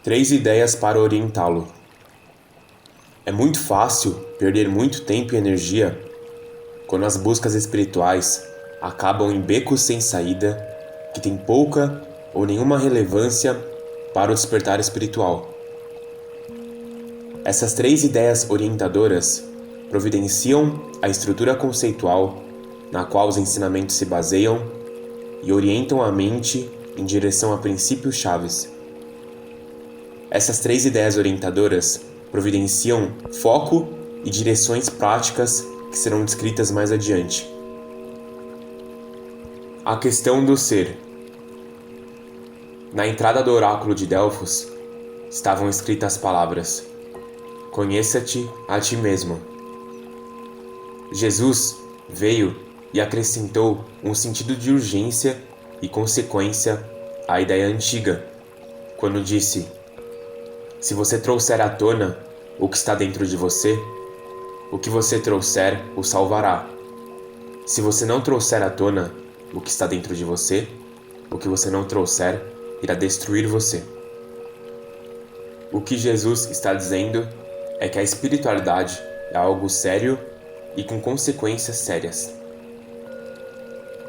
Três ideias para orientá-lo. É muito fácil perder muito tempo e energia quando as buscas espirituais acabam em becos sem saída que têm pouca ou nenhuma relevância para o despertar espiritual. Essas três ideias orientadoras providenciam a estrutura conceitual na qual os ensinamentos se baseiam e orientam a mente em direção a princípios chaves. Essas três ideias orientadoras providenciam foco e direções práticas que serão descritas mais adiante. A questão do ser. Na entrada do oráculo de Delfos estavam escritas as palavras: Conheça-te a ti mesmo. Jesus veio e acrescentou um sentido de urgência e consequência à ideia antiga, quando disse: se você trouxer à tona o que está dentro de você, o que você trouxer o salvará. Se você não trouxer à tona o que está dentro de você, o que você não trouxer irá destruir você. O que Jesus está dizendo é que a espiritualidade é algo sério e com consequências sérias.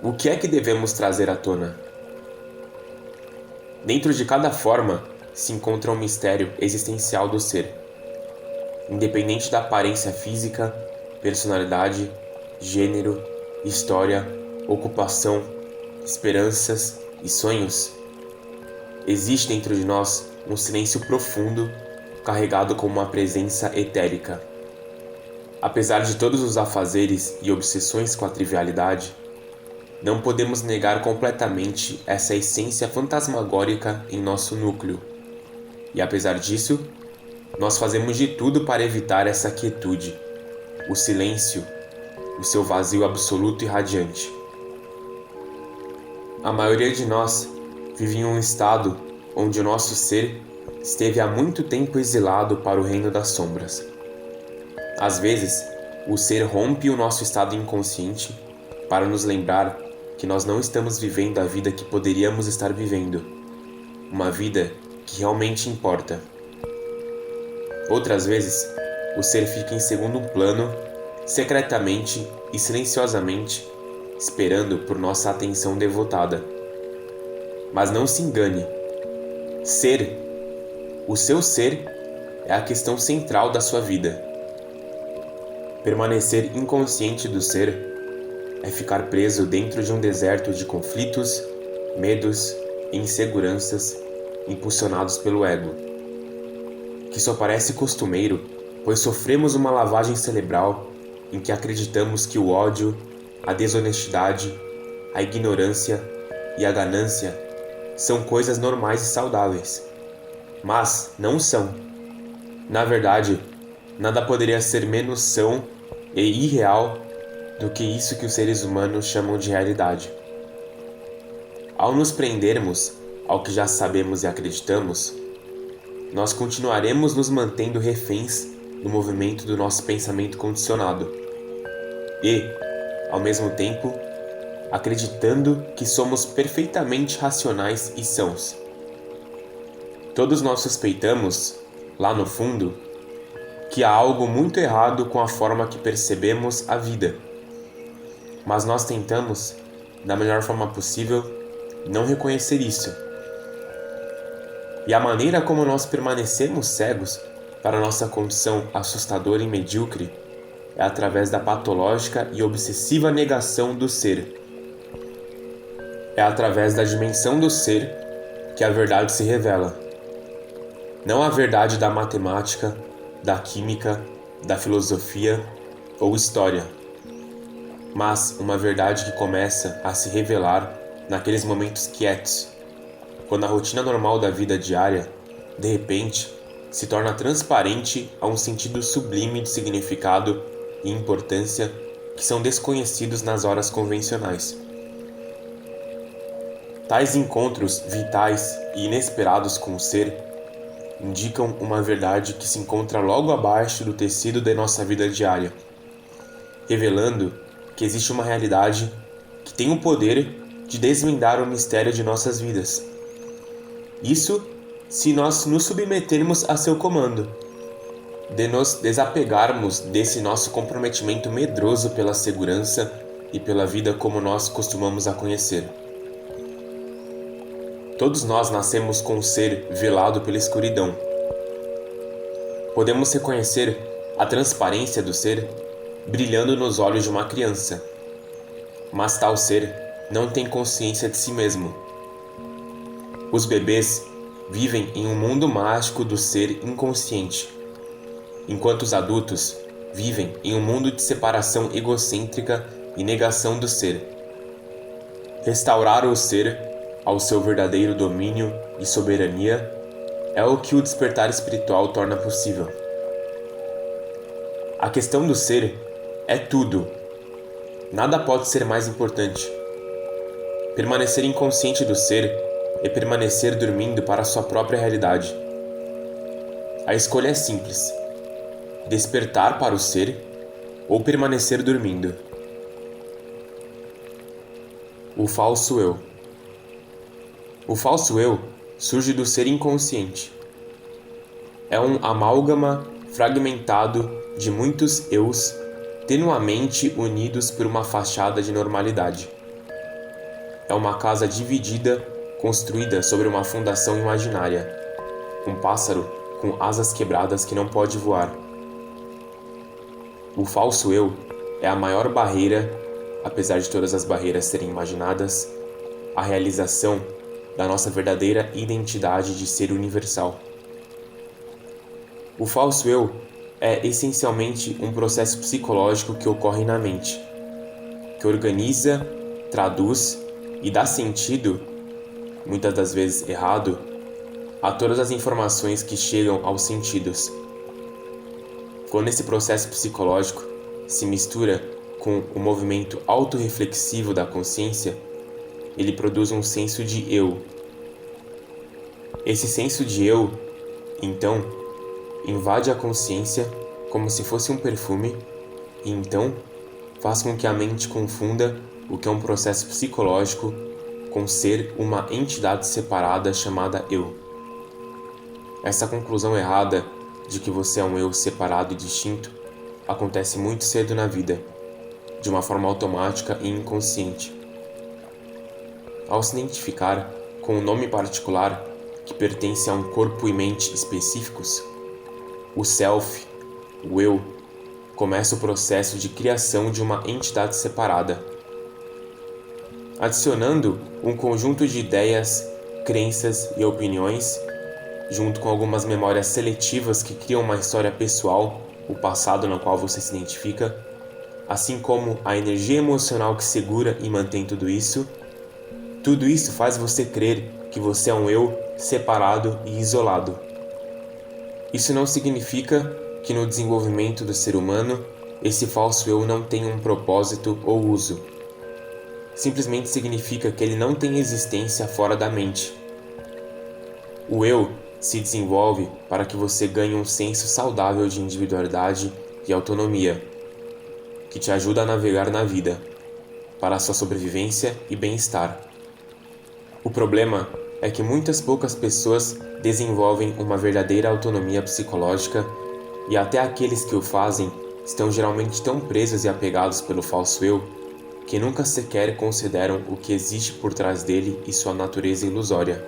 O que é que devemos trazer à tona? Dentro de cada forma se encontra um mistério existencial do ser. Independente da aparência física, personalidade, gênero, história, ocupação, esperanças e sonhos, existe dentro de nós um silêncio profundo, carregado como uma presença etérica. Apesar de todos os afazeres e obsessões com a trivialidade, não podemos negar completamente essa essência fantasmagórica em nosso núcleo. E apesar disso, nós fazemos de tudo para evitar essa quietude, o silêncio, o seu vazio absoluto e radiante. A maioria de nós vive em um estado onde o nosso ser esteve há muito tempo exilado para o reino das sombras. Às vezes, o ser rompe o nosso estado inconsciente para nos lembrar que nós não estamos vivendo a vida que poderíamos estar vivendo, uma vida que realmente importa. Outras vezes, o ser fica em segundo plano, secretamente e silenciosamente, esperando por nossa atenção devotada. Mas não se engane. Ser, o seu ser, é a questão central da sua vida. Permanecer inconsciente do ser é ficar preso dentro de um deserto de conflitos, medos e inseguranças impulsionados pelo ego, que só parece costumeiro, pois sofremos uma lavagem cerebral em que acreditamos que o ódio, a desonestidade, a ignorância e a ganância são coisas normais e saudáveis. Mas não são. Na verdade, nada poderia ser menos são e irreal do que isso que os seres humanos chamam de realidade. Ao nos prendermos ao que já sabemos e acreditamos, nós continuaremos nos mantendo reféns do movimento do nosso pensamento condicionado e, ao mesmo tempo, acreditando que somos perfeitamente racionais e sãos. Todos nós suspeitamos, lá no fundo, que há algo muito errado com a forma que percebemos a vida, mas nós tentamos, da melhor forma possível, não reconhecer isso. E a maneira como nós permanecemos cegos para nossa condição assustadora e medíocre é através da patológica e obsessiva negação do ser. É através da dimensão do ser que a verdade se revela. Não a verdade da matemática, da química, da filosofia ou história, mas uma verdade que começa a se revelar naqueles momentos quietos, quando a rotina normal da vida diária, de repente, se torna transparente a um sentido sublime de significado e importância que são desconhecidos nas horas convencionais. Tais encontros vitais e inesperados com o ser indicam uma verdade que se encontra logo abaixo do tecido da nossa vida diária, revelando que existe uma realidade que tem o poder de desvendar o mistério de nossas vidas. Isso se nós nos submetermos a seu comando, de nos desapegarmos desse nosso comprometimento medroso pela segurança e pela vida como nós costumamos a conhecer. Todos nós nascemos com o ser velado pela escuridão. Podemos reconhecer a transparência do ser brilhando nos olhos de uma criança, mas tal ser não tem consciência de si mesmo. Os bebês vivem em um mundo mágico do ser inconsciente, enquanto os adultos vivem em um mundo de separação egocêntrica e negação do ser. Restaurar o ser ao seu verdadeiro domínio e soberania é o que o despertar espiritual torna possível. A questão do ser é tudo. Nada pode ser mais importante. Permanecer inconsciente do ser é permanecer dormindo para a sua própria realidade. A escolha é simples: despertar para o ser ou permanecer dormindo. O falso eu. O falso eu surge do ser inconsciente. É um amálgama fragmentado de muitos eus tenuamente unidos por uma fachada de normalidade. É uma casa dividida, construída sobre uma fundação imaginária. Um pássaro com asas quebradas que não pode voar. O falso eu é a maior barreira, apesar de todas as barreiras serem imaginadas, a realização da nossa verdadeira identidade de ser universal. O falso eu é essencialmente um processo psicológico que ocorre na mente, que organiza, traduz e dá sentido, muitas das vezes errado, a todas as informações que chegam aos sentidos. Quando esse processo psicológico se mistura com o movimento autorreflexivo da consciência, ele produz um senso de eu. Esse senso de eu, então, invade a consciência como se fosse um perfume e então faz com que a mente confunda o que é um processo psicológico com ser uma entidade separada chamada eu. Essa conclusão errada de que você é um eu separado e distinto acontece muito cedo na vida, de uma forma automática e inconsciente. Ao se identificar com um nome particular que pertence a um corpo e mente específicos, o self, o eu, começa o processo de criação de uma entidade separada, adicionando um conjunto de ideias, crenças e opiniões, junto com algumas memórias seletivas que criam uma história pessoal, o passado no qual você se identifica, assim como a energia emocional que segura e mantém tudo isso. Tudo isso faz você crer que você é um eu separado e isolado. Isso não significa que no desenvolvimento do ser humano, esse falso eu não tenha um propósito ou uso. Simplesmente significa que ele não tem existência fora da mente. O eu se desenvolve para que você ganhe um senso saudável de individualidade e autonomia, que te ajuda a navegar na vida, para a sua sobrevivência e bem-estar. O problema é que muitas poucas pessoas desenvolvem uma verdadeira autonomia psicológica e até aqueles que o fazem estão geralmente tão presos e apegados pelo falso eu que nunca sequer consideram o que existe por trás dele e sua natureza ilusória.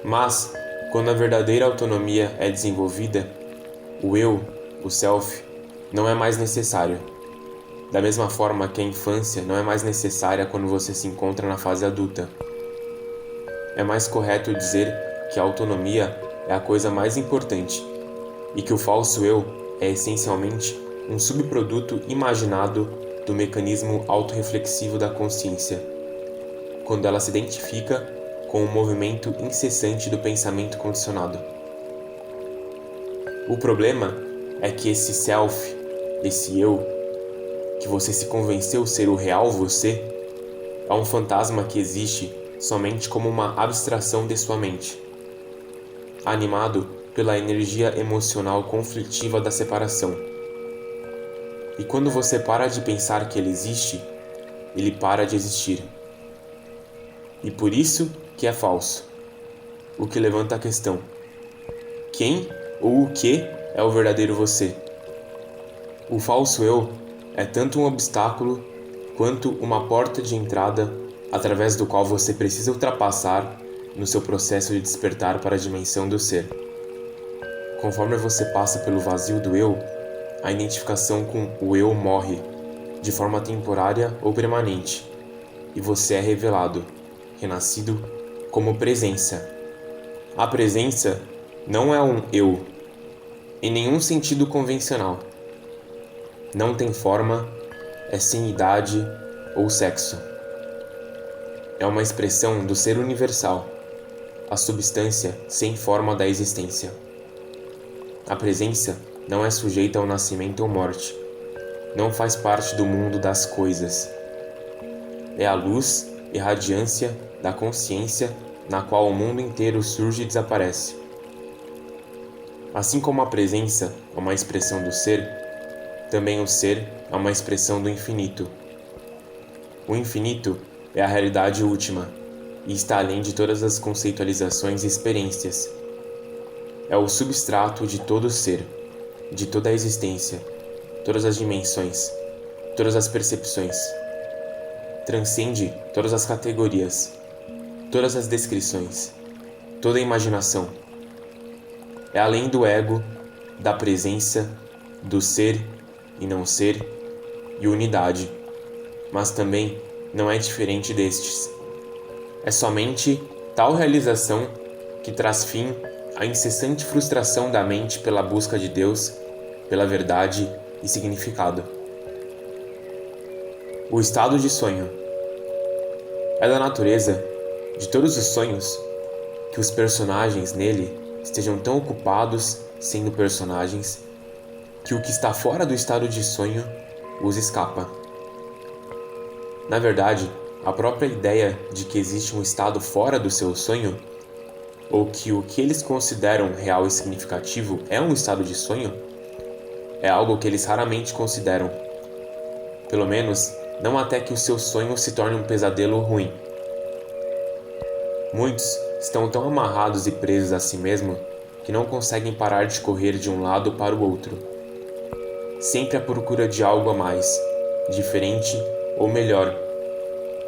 Mas, quando a verdadeira autonomia é desenvolvida, o eu, o self, não é mais necessário. Da mesma forma que a infância não é mais necessária quando você se encontra na fase adulta. É mais correto dizer que a autonomia é a coisa mais importante e que o falso eu é essencialmente um subproduto imaginado do mecanismo autorreflexivo da consciência, quando ela se identifica com o movimento incessante do pensamento condicionado. O problema é que esse self, esse eu, que você se convenceu ser o real você, é um fantasma que existe somente como uma abstração de sua mente, animado pela energia emocional conflitiva da separação. E quando você para de pensar que ele existe, ele para de existir. E por isso que é falso. o que levanta a questão: quem ou o que é o verdadeiro você? O falso eu é tanto um obstáculo quanto uma porta de entrada através do qual você precisa ultrapassar no seu processo de despertar para a dimensão do ser. Conforme você passa pelo vazio do eu, a identificação com o eu morre, de forma temporária ou permanente, e você é revelado, renascido, como presença. A presença não é um eu, em nenhum sentido convencional. Não tem forma, é sem idade ou sexo. É uma expressão do ser universal, a substância sem forma da existência. A presença não é sujeita ao nascimento ou morte. Não faz parte do mundo das coisas. É a luz e radiância da consciência na qual o mundo inteiro surge e desaparece. Assim como a presença é uma expressão do ser, também o ser é uma expressão do infinito. O infinito é a realidade última e está além de todas as conceitualizações e experiências. É o substrato de todo ser, de toda a existência, todas as dimensões, todas as percepções. Transcende todas as categorias, todas as descrições, toda a imaginação. É além do ego, da presença, do ser e não ser e unidade, mas também não é diferente destes. É somente tal realização que traz fim à incessante frustração da mente pela busca de Deus, pela verdade e significado. O estado de sonho é da natureza de todos os sonhos que os personagens nele estejam tão ocupados sendo personagens que o que está fora do estado de sonho os escapa. Na verdade, a própria ideia de que existe um estado fora do seu sonho, ou que o que eles consideram real e significativo é um estado de sonho, é algo que eles raramente consideram. Pelo menos, não até que o seu sonho se torne um pesadelo ruim. Muitos estão tão amarrados e presos a si mesmos que não conseguem parar de correr de um lado para o outro, sempre à procura de algo a mais, diferente ou melhor.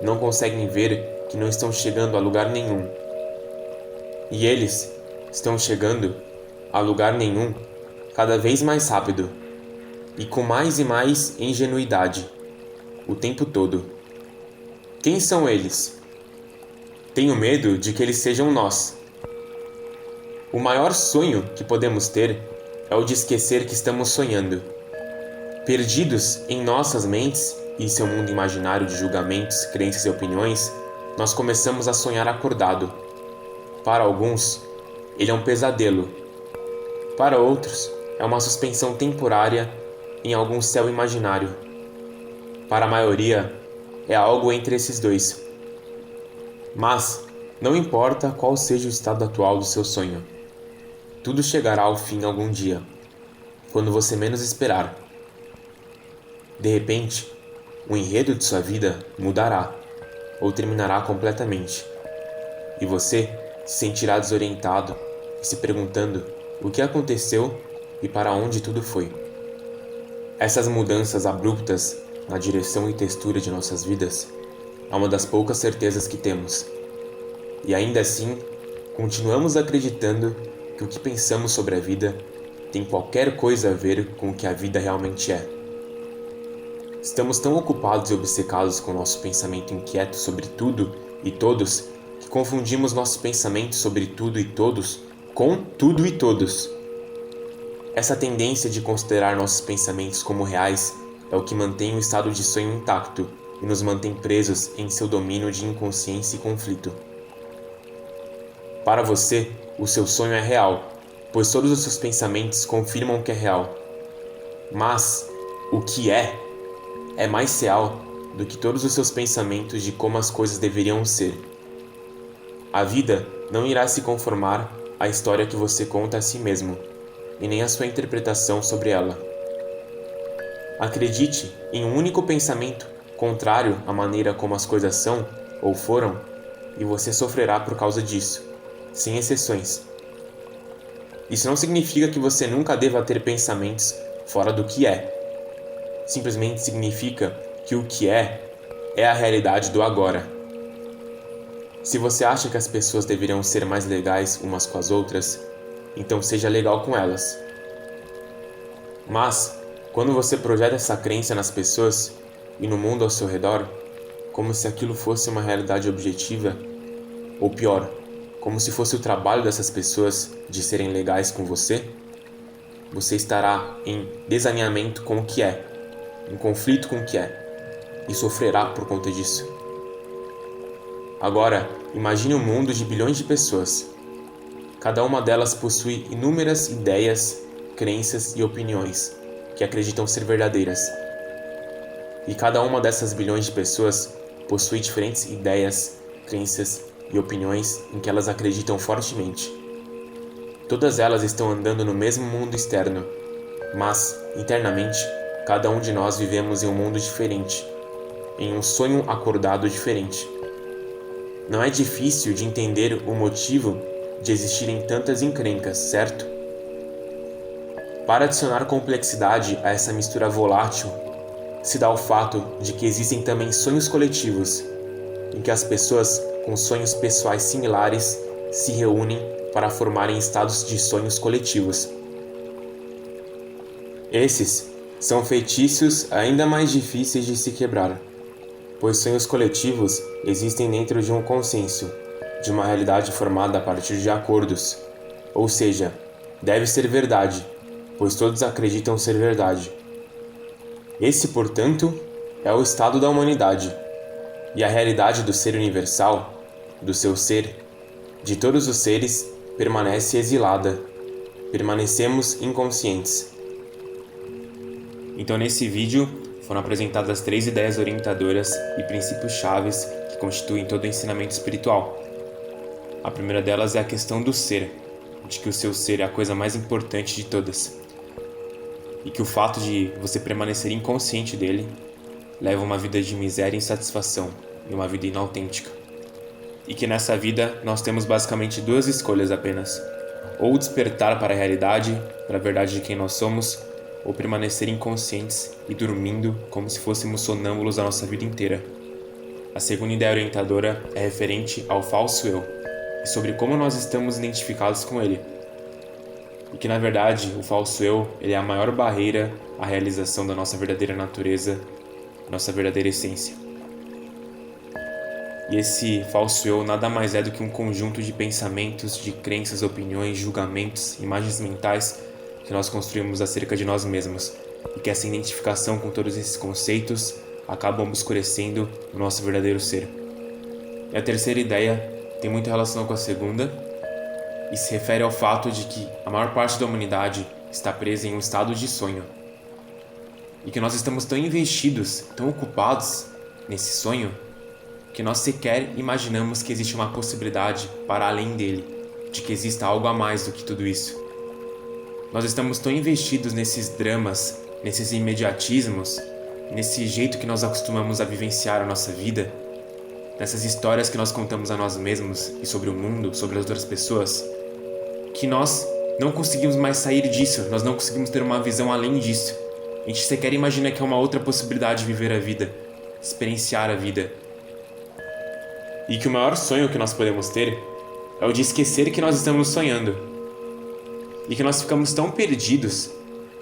Não conseguem ver que não estão chegando a lugar nenhum. E eles estão chegando a lugar nenhum cada vez mais rápido e com mais e mais ingenuidade, o tempo todo. Quem são eles? Tenho medo de que eles sejam nós. O maior sonho que podemos ter é o de esquecer que estamos sonhando. Perdidos em nossas mentes e seu mundo imaginário de julgamentos, crenças e opiniões, nós começamos a sonhar acordado. Para alguns, ele é um pesadelo. Para outros, é uma suspensão temporária em algum céu imaginário. Para a maioria, é algo entre esses dois. Mas, não importa qual seja o estado atual do seu sonho, tudo chegará ao fim algum dia, quando você menos esperar. De repente, o enredo de sua vida mudará, ou terminará completamente, e você se sentirá desorientado e se perguntando o que aconteceu e para onde tudo foi. Essas mudanças abruptas na direção e textura de nossas vidas é uma das poucas certezas que temos, e ainda assim, continuamos acreditando que o que pensamos sobre a vida tem qualquer coisa a ver com o que a vida realmente é. Estamos tão ocupados e obcecados com nosso pensamento inquieto sobre tudo e todos que confundimos nossos pensamentos sobre tudo e todos com tudo e todos. Essa tendência de considerar nossos pensamentos como reais é o que mantém o estado de sonho intacto e nos mantém presos em seu domínio de inconsciência e conflito. Para você, o seu sonho é real, pois todos os seus pensamentos confirmam que é real. Mas o que é mais real do que todos os seus pensamentos de como as coisas deveriam ser. A vida não irá se conformar à história que você conta a si mesmo, e nem à sua interpretação sobre ela. Acredite em um único pensamento contrário à maneira como as coisas são ou foram, e você sofrerá por causa disso. sem exceções. Isso não significa que você nunca deva ter pensamentos fora do que é. Simplesmente significa que o que é a realidade do agora. Se você acha que as pessoas deveriam ser mais legais umas com as outras, então seja legal com elas. Mas, quando você projeta essa crença nas pessoas e no mundo ao seu redor, como se aquilo fosse uma realidade objetiva, ou pior, como se fosse o trabalho dessas pessoas de serem legais com você, você estará em desalinhamento com o que é, em conflito com o que é, e sofrerá por conta disso. Agora, imagine um mundo de bilhões de pessoas. Cada uma delas possui inúmeras ideias, crenças e opiniões que acreditam ser verdadeiras. E cada uma dessas bilhões de pessoas possui diferentes ideias, crenças e opiniões em que elas acreditam fortemente. Todas elas estão andando no mesmo mundo externo, mas, internamente, cada um de nós vivemos em um mundo diferente, em um sonho acordado diferente. Não é difícil de entender o motivo de existirem tantas encrencas, certo? Para adicionar complexidade a essa mistura volátil, se dá o fato de que existem também sonhos coletivos, em que as pessoas com sonhos pessoais similares se reúnem para formarem estados de sonhos coletivos. Esses são feitiços ainda mais difíceis de se quebrar, pois sonhos coletivos existem dentro de um consenso, de uma realidade formada a partir de acordos, ou seja, deve ser verdade, pois todos acreditam ser verdade. Esse, portanto, é o estado da humanidade, e a realidade do ser universal, do seu ser, de todos os seres, permanece exilada. Permanecemos inconscientes. Então, nesse vídeo, foram apresentadas 3 ideias orientadoras e princípios chaves que constituem todo o ensinamento espiritual. A primeira delas é a questão do ser, de que o seu ser é a coisa mais importante de todas. E que o fato de você permanecer inconsciente dele leva uma vida de miséria e insatisfação, e uma vida inautêntica. E que nessa vida nós temos basicamente 2 escolhas apenas: ou despertar para a realidade, para a verdade de quem nós somos, ou permanecer inconscientes e dormindo como se fôssemos sonâmbulos a nossa vida inteira. A segunda ideia orientadora é referente ao falso eu, e sobre como nós estamos identificados com ele. E que na verdade o falso eu ele é a maior barreira à realização da nossa verdadeira natureza, nossa verdadeira essência. E esse falso eu nada mais é do que um conjunto de pensamentos, de crenças, opiniões, julgamentos, imagens mentais que nós construímos acerca de nós mesmos, e que essa identificação com todos esses conceitos acabam obscurecendo o nosso verdadeiro ser. E a terceira ideia tem muita relação com a segunda, e se refere ao fato de que a maior parte da humanidade está presa em um estado de sonho, e que nós estamos tão investidos, tão ocupados nesse sonho, que nós sequer imaginamos que existe uma possibilidade para além dele, de que exista algo a mais do que tudo isso. Nós estamos tão investidos nesses dramas, nesses imediatismos, nesse jeito que nós acostumamos a vivenciar a nossa vida, nessas histórias que nós contamos a nós mesmos e sobre o mundo, sobre as outras pessoas, que nós não conseguimos mais sair disso, nós não conseguimos ter uma visão além disso. A gente sequer imagina que é uma outra possibilidade de viver a vida, experienciar a vida. E que o maior sonho que nós podemos ter é o de esquecer que nós estamos sonhando. E que nós ficamos tão perdidos,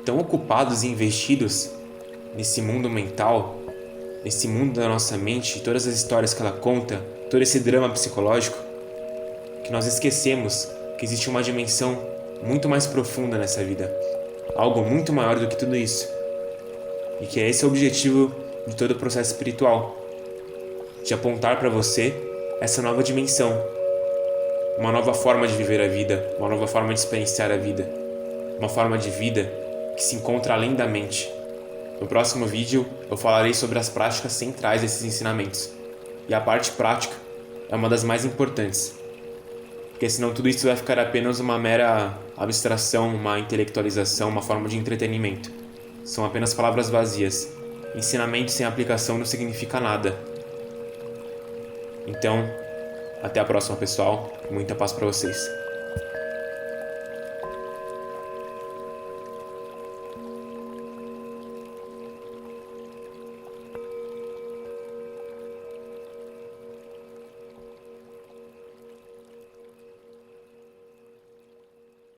tão ocupados e investidos nesse mundo mental, nesse mundo da nossa mente, todas as histórias que ela conta, todo esse drama psicológico, que nós esquecemos que existe uma dimensão muito mais profunda nessa vida, algo muito maior do que tudo isso. E que é esse o objetivo de todo o processo espiritual, de apontar para você essa nova dimensão, uma nova forma de viver a vida, uma nova forma de experienciar a vida, uma forma de vida que se encontra além da mente. No próximo vídeo eu falarei sobre as práticas centrais desses ensinamentos, e a parte prática é uma das mais importantes, porque senão tudo isso vai ficar apenas uma mera abstração, uma intelectualização, uma forma de entretenimento. São apenas palavras vazias. Ensinamento sem aplicação não significa nada. Então, Até a próxima, pessoal. Muita paz para vocês.